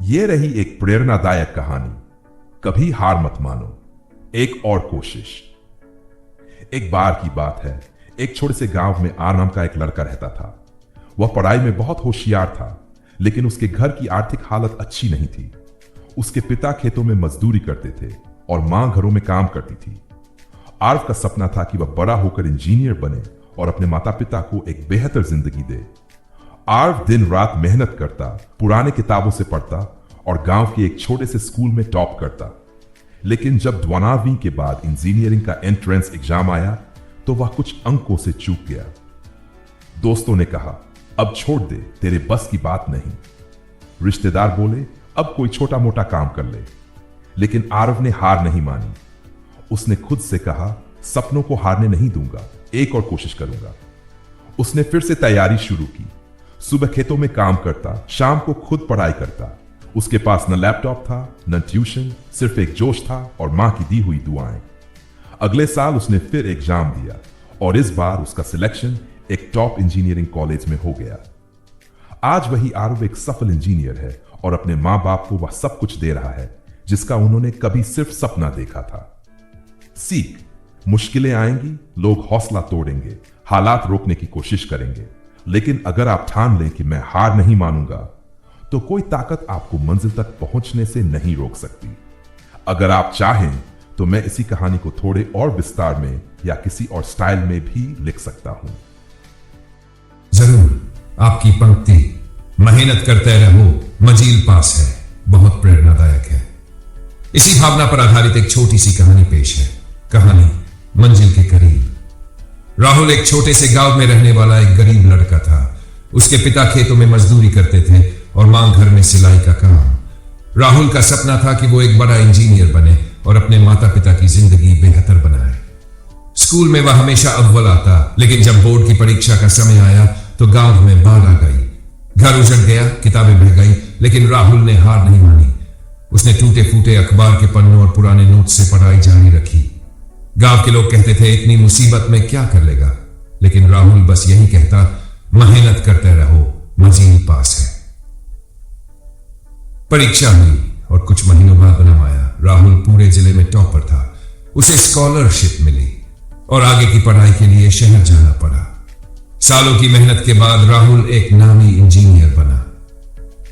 ये रही एक प्रेरणादायक कहानी। कभी हार मत मानो, एक और कोशिश। एक बार की बात है, एक छोटे से गांव में आर नाम का एक लड़का रहता था। वह पढ़ाई में बहुत होशियार था, लेकिन उसके घर की आर्थिक हालत अच्छी नहीं थी। उसके पिता खेतों में मजदूरी करते थे और मां घरों में काम करती थी। आर्व का सपना था कि वह बड़ा होकर इंजीनियर बने और अपने माता पिता को एक बेहतर जिंदगी दे। आर्व दिन रात मेहनत करता, पुराने किताबों से पढ़ता और गांव के एक छोटे से स्कूल में टॉप करता। लेकिन जब 12वीं के बाद इंजीनियरिंग का एंट्रेंस एग्जाम आया तो वह कुछ अंकों से चूक गया। दोस्तों ने कहा, अब छोड़ दे, तेरे बस की बात नहीं। रिश्तेदार बोले, अब कोई छोटा मोटा काम कर ले। लेकिन आर्व ने हार नहीं मानी। उसने खुद से कहा, सपनों को हारने नहीं दूंगा, एक और कोशिश करूंगा। उसने फिर से तैयारी शुरू की। सुबह खेतों में काम करता, शाम को खुद पढ़ाई करता। उसके पास न लैपटॉप था, न ट्यूशन, सिर्फ एक जोश था और मां की दी हुई दुआएं। अगले साल उसने फिर एग्जाम दिया और इस बार उसका सिलेक्शन एक टॉप इंजीनियरिंग कॉलेज में हो गया। आज वही आर्व एक सफल इंजीनियर है और अपने मां बाप को वह सब कुछ दे रहा है जिसका उन्होंने कभी सिर्फ सपना देखा था। सीख, मुश्किलें आएंगी, लोग हौसला तोड़ेंगे, हालात रोकने की कोशिश करेंगे, लेकिन अगर आप ठान लें कि मैं हार नहीं मानूंगा, तो कोई ताकत आपको मंजिल तक पहुंचने से नहीं रोक सकती। अगर आप चाहें तो मैं इसी कहानी को थोड़े और विस्तार में या किसी और स्टाइल में भी लिख सकता हूं। जरूर, आपकी पंक्ति मेहनत करते रहो, मंजिल पास है बहुत प्रेरणादायक है। इसी भावना पर आधारित एक छोटी सी कहानी पेश है। कहानी मंजिल के करीब। राहुल एक छोटे से गांव में रहने वाला एक गरीब लड़का था। उसके पिता खेतों में मजदूरी करते थे और मां घर में सिलाई का काम। राहुल का सपना था कि वो एक बड़ा इंजीनियर बने और अपने माता पिता की जिंदगी बेहतर बनाए। स्कूल में वह हमेशा अव्वल आता, लेकिन जब बोर्ड की परीक्षा का समय आया तो गांव में बाढ़ आ गई। घर उजड़ गया, किताबें बह गई, लेकिन राहुल ने हार नहीं मानी। उसने टूटे फूटे अखबार के पन्नों और पुराने नोट से पढ़ाई जारी रखी। गांव के लोग कहते थे, इतनी मुसीबत में क्या कर लेगा, लेकिन राहुल बस यही कहता, मेहनत करते रहो, मंजिल पास है। परीक्षा हुई और कुछ महीनों बाद परिणाम आया। राहुल पूरे जिले में टॉपर था। उसे स्कॉलरशिप मिली और आगे की पढ़ाई के लिए शहर जाना पड़ा। सालों की मेहनत के बाद राहुल एक नामी इंजीनियर बना।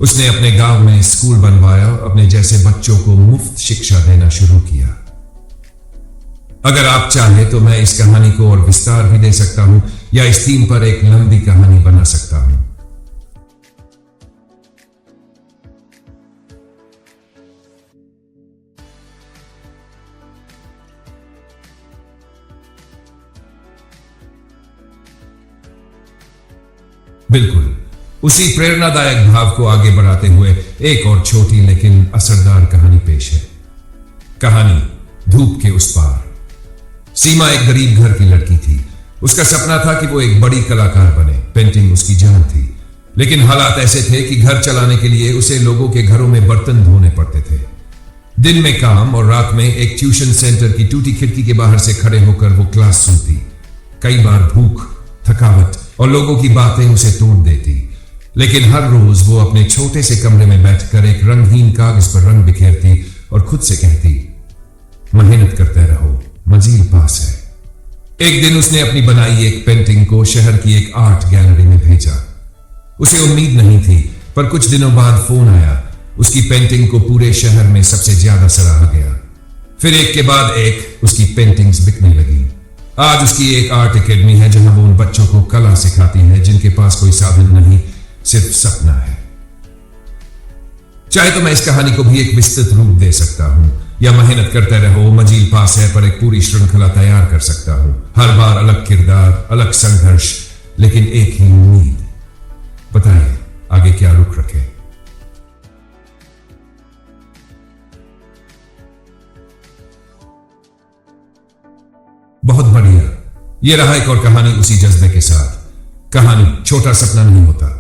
उसने अपने गांव में स्कूल बनवाया, अपने जैसे बच्चों को मुफ्त शिक्षा देना शुरू किया। अगर आप चाहें तो मैं इस कहानी को और विस्तार भी दे सकता हूं या इस थीम पर एक लंबी कहानी बना सकता हूं। बिल्कुल, उसी प्रेरणादायक भाव को आगे बढ़ाते हुए एक और छोटी लेकिन असरदार कहानी पेश है। कहानी धूप के उस पार। सीमा एक गरीब घर की लड़की थी। उसका सपना था कि वो एक बड़ी कलाकार बने। पेंटिंग उसकी जान थी, लेकिन हालात ऐसे थे कि घर चलाने के लिए उसे लोगों के घरों में बर्तन धोने पड़ते थे। दिन में काम और रात में एक ट्यूशन सेंटर की टूटी खिड़की के बाहर से खड़े होकर वो क्लास सुनती। कई बार भूख, थकावट और लोगों की बातें उसे तोड़ देती, लेकिन हर रोज वो अपने छोटे से कमरे में बैठकर एक रंगहीन कागज पर रंग बिखेरती और खुद से कहती, मेहनत करते रहो, मंजिल पास है। एक दिन उसने अपनी बनाई एक पेंटिंग को शहर की एक आर्ट गैलरी में भेजा। उसे उम्मीद नहीं थी, पर कुछ दिनों बाद फोन आया। उसकी पेंटिंग को पूरे शहर में सबसे ज्यादा सराहा गया। फिर एक के बाद एक उसकी पेंटिंग्स बिकने लगी। आज उसकी एक आर्ट एकेडमी है जहां वो उन बच्चों को कला सिखाती है जिनके पास कोई साधन नहीं, सिर्फ सपना है। चाहे तो मैं इस कहानी को भी एक विस्तृत रूप दे सकता हूं या मेहनत करते रहो, मंजिल पास है पर एक पूरी श्रृंखला तैयार कर सकता हूं। हर बार अलग किरदार, अलग संघर्ष, लेकिन एक ही उम्मीद। बताइए आगे क्या रुख रखे। बहुत बढ़िया, यह रहा एक और कहानी उसी जज्बे के साथ। कहानी छोटा सपना नहीं होता।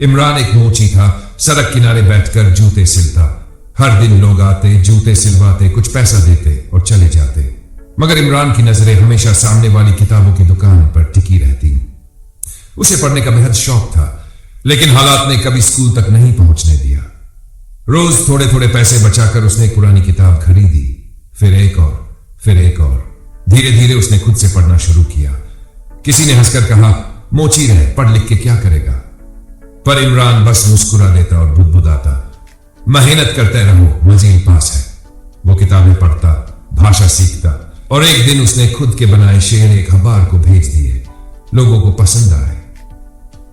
इमरान एक मोची था, सड़क किनारे बैठकर जूते सिलता। हर दिन लोग आते, जूते सिलवाते, कुछ पैसा देते और चले जाते, मगर इमरान की नजरें हमेशा सामने वाली किताबों की दुकान पर टिकी रहती। उसे पढ़ने का बेहद शौक था, लेकिन हालात ने कभी स्कूल तक नहीं पहुंचने दिया। रोज थोड़े थोड़े पैसे बचाकर उसने एक पुरानी किताब खरीदी, फिर एक और, फिर एक और। धीरे धीरे उसने खुद से पढ़ना शुरू किया। किसी ने हंसकर कहा, मोची रहे, पढ़ लिख के क्या करेगा? पर इमरान बस मुस्कुरा देता और बुदबुदाता, मेहनत करते रहो, मजीद पास है। वो किताबें पढ़ता, भाषा सीखता, और एक दिन उसने खुद के बनाए शेर एक अखबार को भेज दिए। लोगों को पसंद आए।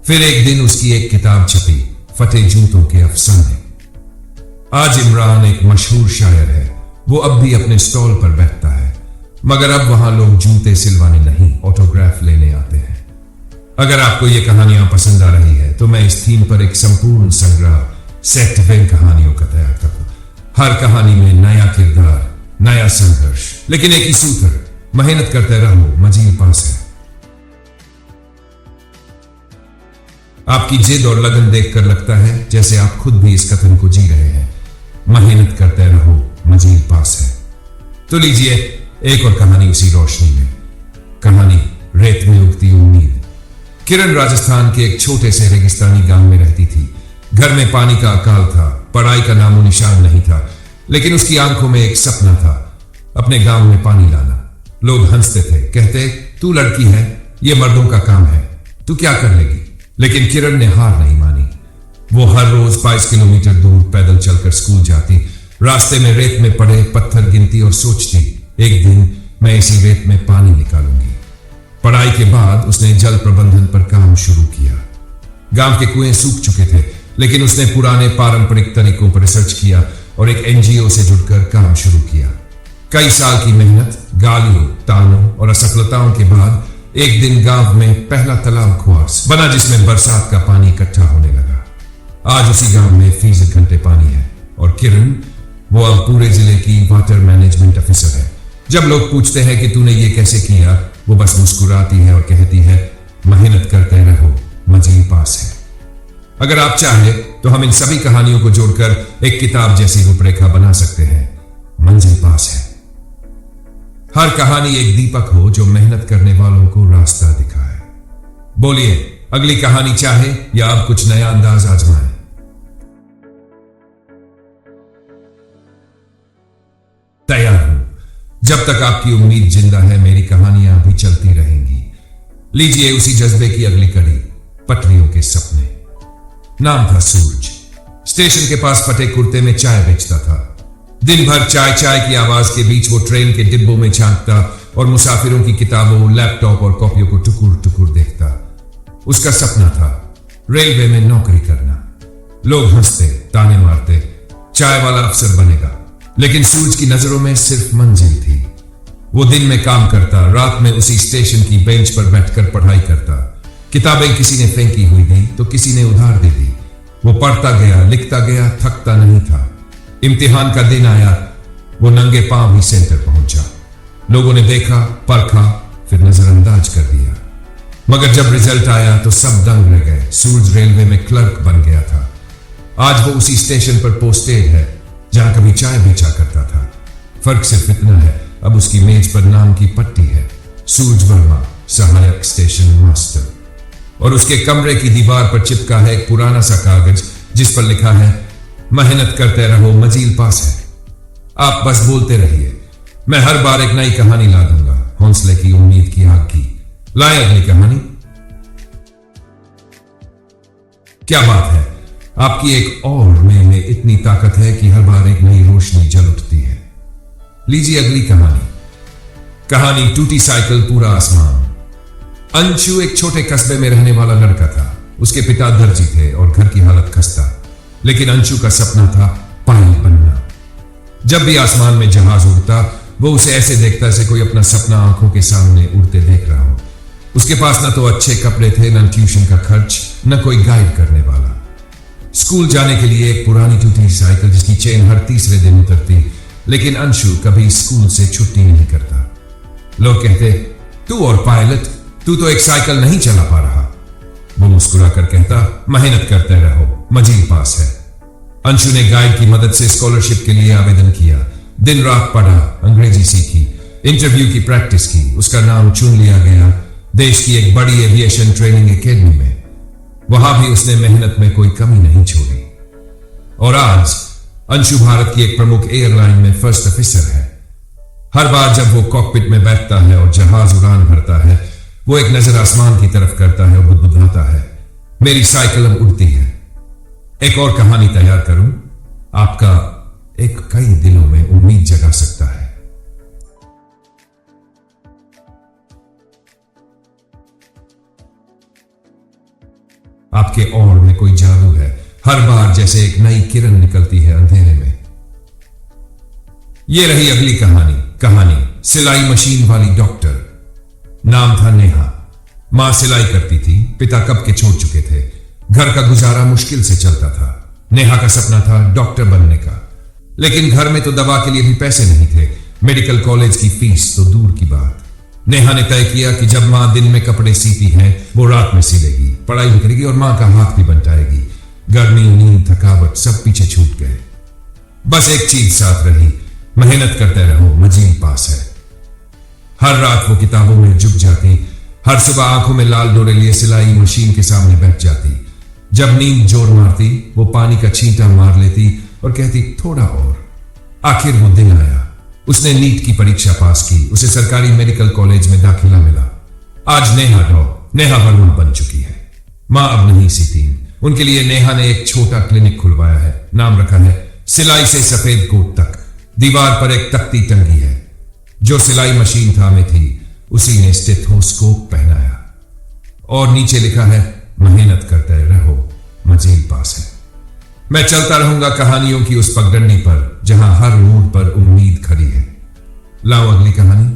फिर एक दिन उसकी एक किताब छपी, फटे जूतों के अफसाने। आज इमरान एक मशहूर शायर है। वो अब भी अपने स्टॉल पर बैठता है, मगर अब वहां लोग जूते सिलवाने नहीं, ऑटोग्राफ लेने आते हैं। अगर आपको ये कहानियां पसंद आ रही है तो मैं इस थीम पर एक संपूर्ण संग्रह सेट विंग कहानियों का तैयार करूं। हर कहानी में नया किरदार, नया संघर्ष, लेकिन एक ही सूत्र, मेहनत करते रहो, मजीद पास है। आपकी जिद और लगन देखकर लगता है जैसे आप खुद भी इस कथन को जी रहे हैं, मेहनत करते रहो, मजीद पास है। तो लीजिए एक और कहानी उसी रोशनी में। कहानी रेत में उगती उम्मीद। किरण राजस्थान के एक छोटे से रेगिस्तानी गांव में रहती थी। घर में पानी का अकाल था, पढ़ाई का नामो निशान नहीं था, लेकिन उसकी आंखों में एक सपना था, अपने गांव में पानी लाना। लोग हंसते थे, कहते, तू लड़की है, ये मर्दों का काम है, तू क्या कर लेगी? लेकिन किरण ने हार नहीं मानी। वो हर रोज 22 किलोमीटर दूर पैदल चलकर स्कूल जाती, रास्ते में रेत में पड़े पत्थर गिनती और सोचती, एक दिन मैं इसी रेत में पानी निकालूंगी। पढ़ाई के बाद उसने जल प्रबंधन पर काम शुरू किया। गांव के कुएं सूख चुके थे, लेकिन उसने पुराने पारंपरिक तरीकों पर रिसर्च किया और एक एनजीओ से जुड़कर काम शुरू किया। कई साल की मेहनत, गालियों, तानों और असफलताओं के बाद एक दिन गांव में पहला तालाब खुआस बना, जिसमें बरसात का पानी इकट्ठा होने लगा। आज उसी गांव में फीसद घंटे पानी है और किरण, वो अब पूरे जिले की वाटर मैनेजमेंट ऑफिसर है। जब लोग पूछते हैं कि तूने ये कैसे किया, वो बस मुस्कुराती है और कहती है, मेहनत करते रहो, मजीद पास है। अगर आप चाहें तो हम इन सभी कहानियों को जोड़कर एक किताब जैसी रूपरेखा बना सकते हैं, मंजिल पास है। हर कहानी एक दीपक हो जो मेहनत करने वालों को रास्ता दिखाए। बोलिए, अगली कहानी चाहे या अब कुछ नया अंदाज आजमाएं। तैयार हूं। जब तक आपकी उम्मीद जिंदा है, मेरी कहानियां भी चलती रहेंगी। लीजिए उसी जज्बे की अगली कड़ी, पटरियों के सपने। नाम था सूरज। स्टेशन के पास फटे कुर्ते में चाय बेचता था। दिन भर चाय चाय की आवाज के बीच वो ट्रेन के डिब्बों में झांकता और मुसाफिरों की किताबों, लैपटॉप और कॉपियों को टुकुर टुकुर देखता। उसका सपना था रेलवे में नौकरी करना। लोग हंसते, ताने मारते, चाय वाला अफसर बनेगा, लेकिन सूरज की नजरों में सिर्फ मंजिल थी। वो दिन में काम करता, रात में उसी स्टेशन की बेंच पर बैठकर पढ़ाई करता। किताबें किसी ने फेंकी हुई दी तो किसी ने उधार दे दी। वो पढ़ता गया, लिखता गया, थकता नहीं था। इम्तिहान का दिन आया, वो नंगे पांव ही सेंटर पहुंचा। लोगों ने देखा, परखा, फिर नजरअंदाज कर दिया। मगर जब रिजल्ट आया तो सब दंग रह गए। सूरज रेलवे में क्लर्क बन गया था। आज वो उसी स्टेशन पर पोस्टेड है जहां कभी चाय बेचा करता था। फर्क सिर्फ इतना है, अब उसकी मेज पर नाम की पट्टी है, सूरज वर्मा, सहायक स्टेशन मास्टर। और उसके कमरे की दीवार पर चिपका है एक पुराना सा कागज जिस पर लिखा है, मेहनत करते रहो, मजीद पास है। आप बस बोलते रहिए, मैं हर बार एक नई कहानी ला दूंगा। हौसले की, उम्मीद की, आग की। लाए अगली कहानी। क्या बात है, आपकी एक और में इतनी ताकत है कि हर बार एक नई रोशनी जल उठती है। लीजिए अगली कहानी। कहानी टूटी साइकिल, पूरा आसमान। अंशु एक छोटे कस्बे में रहने वाला लड़का था। उसके पिता दर्जी थे और घर की हालत खस्ता, लेकिन अंशु का सपना था पायलट बनना। जब भी आसमान में जहाज उड़ता, वो उसे ऐसे देखता जैसे कोई अपना सपना आंखों के सामने उड़ते देख रहा हो। उसके पास न तो अच्छे कपड़े थे, न ट्यूशन का खर्च, न कोई गाइड करने वाला। स्कूल जाने के लिए एक पुरानी टूटी साइकिल जिसकी चेन हर तीसरे दिन उतरती, लेकिन अंशु कभी स्कूल से छुट्टी नहीं करता। लोग कहते, तू और पायलट, तू तो एक साइकिल नहीं चला पा रहा। वो मुस्कुरा कर कहता, मेहनत करते रहो, मजीद पास है। अंशु ने गाइड की मदद से स्कॉलरशिप के लिए आवेदन किया। दिन रात पढ़ा, अंग्रेजी सीखी, इंटरव्यू की प्रैक्टिस की। उसका नाम चुन लिया गया देश की एक बड़ी एविएशन ट्रेनिंग एकेडमी में। वहां भी उसने मेहनत में कोई कमी नहीं छोड़ी। और आज अंशु भारत की एक प्रमुख एयरलाइन में फर्स्ट ऑफिसर है। हर बार जब वो कॉकपिट में बैठता है और जहाज उड़ान भरता है, वो एक नजर आसमान की तरफ करता है और बुदबुदाता है, मेरी साइकिल अब उड़ती है। एक और कहानी तैयार करूं, आपका एक कई दिलों में उम्मीद जगा सकता है। आपके और में कोई जादू है, हर बार जैसे एक नई किरण निकलती है अंधेरे में। यह रही अगली कहानी सिलाई मशीन वाली डॉक्टर। नाम था नेहा। मां सिलाई करती थी, पिता कब के छोड़ चुके थे। घर का गुजारा मुश्किल से चलता था। नेहा का सपना था डॉक्टर बनने का, लेकिन घर में तो दवा के लिए भी पैसे नहीं थे। मेडिकल कॉलेज की फीस तो दूर की बात। नेहा ने तय किया कि जब मां दिन में कपड़े सीती है, वो रात में सिलेगी, पढ़ाई भी करेगी और मां का हाथ भी बंटाएगी। गर्मी, नींद, थकावट सब पीछे छूट गए। बस एक चीज साथ रही, मेहनत करते रहो, मजीद पास है। हर रात वो किताबों में जुट जाती, हर सुबह आंखों में लाल डोरे लिए सिलाई मशीन के सामने बैठ जाती। जब नींद जोर मारती, वो पानी का छींटा मार लेती और कहती थोड़ा और। आखिर वो दिन आया। उसने नीट की परीक्षा पास की, उसे सरकारी मेडिकल कॉलेज में दाखिला मिला। आज नेहा वर्मा बन चुकी है। मां अब नहीं सीती। उनके लिए नेहा ने एक छोटा क्लिनिक खुलवाया है। नाम रखा है सिलाई से सफेद कोट तक। दीवार पर एक तख्ती टंगी है। जो सिलाई मशीन थामे थी, उसी ने स्टेथोस्कोप पहनाया और नीचे लिखा है मेहनत करते रहो, मजीद पास है। मैं चलता रहूंगा कहानियों की उस पगडंडी पर जहां हर मोड़ पर उम्मीद खड़ी है। लाओ अगली कहानी।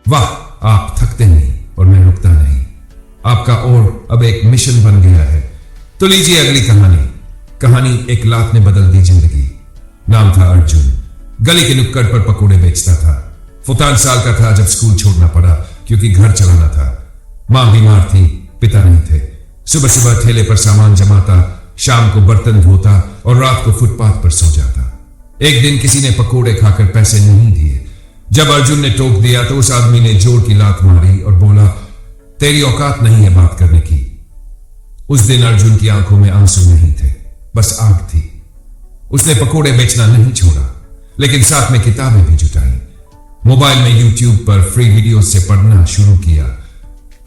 वाह, आप थकते नहीं और मैं रुकता नहीं। आपका और अब एक मिशन बन गया है। तो लीजिए अगली कहानी एक लात ने बदल दी जिंदगी। नाम था अर्जुन। गली के नुक्कड़ पर पकोड़े बेचता था। 14 साल का था जब स्कूल छोड़ना पड़ा, क्योंकि घर चलाना था। मां बीमार थी, पिता नहीं थे। सुबह सुबह ठेले पर सामान जमाता, शाम को बर्तन धोता और रात को फुटपाथ पर सो जाता। एक दिन किसी ने पकोड़े खाकर पैसे नहीं दिए। जब अर्जुन ने टोक दिया तो उस आदमी ने जोर की लात मारी और बोला, तेरी औकात नहीं है बात करने की। उस दिन अर्जुन की आंखों में आंसू नहीं थे, बस आग थी। उसने पकोड़े बेचना नहीं छोड़ा, लेकिन साथ में किताबें भी जुटाई। मोबाइल में यूट्यूब पर फ्री वीडियो से पढ़ना शुरू किया।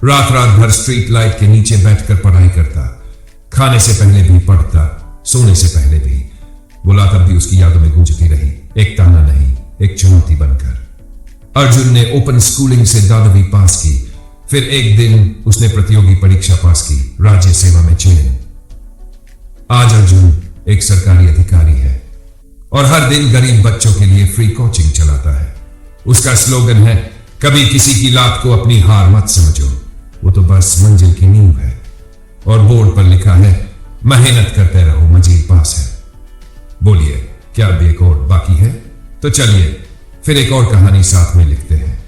रात भर स्ट्रीट लाइट के नीचे बैठकर पढ़ाई करता। खाने से पहले भी पढ़ता, सोने से पहले भी। वो लात अब भी उसकी यादों में गूंजती रही, एक ताना नहीं, एक चुनौती बनकर। अर्जुन ने ओपन स्कूलिंग से 12वीं पास की। फिर एक दिन उसने प्रतियोगी परीक्षा पास की, राज्य सेवा में चयन। आज अर्जुन एक सरकारी अधिकारी है और हर दिन गरीब बच्चों के लिए फ्री कोचिंग चलाता है। उसका स्लोगन है, कभी किसी की लात को अपनी हार मत समझो, वो तो बस मंजिल की नींव है। और बोर्ड पर लिखा है, मेहनत करते रहो, मजीद पास है। बोलिए, क्या अब एक और बाकी है? तो चलिए फिर एक और कहानी साथ में लिखते हैं।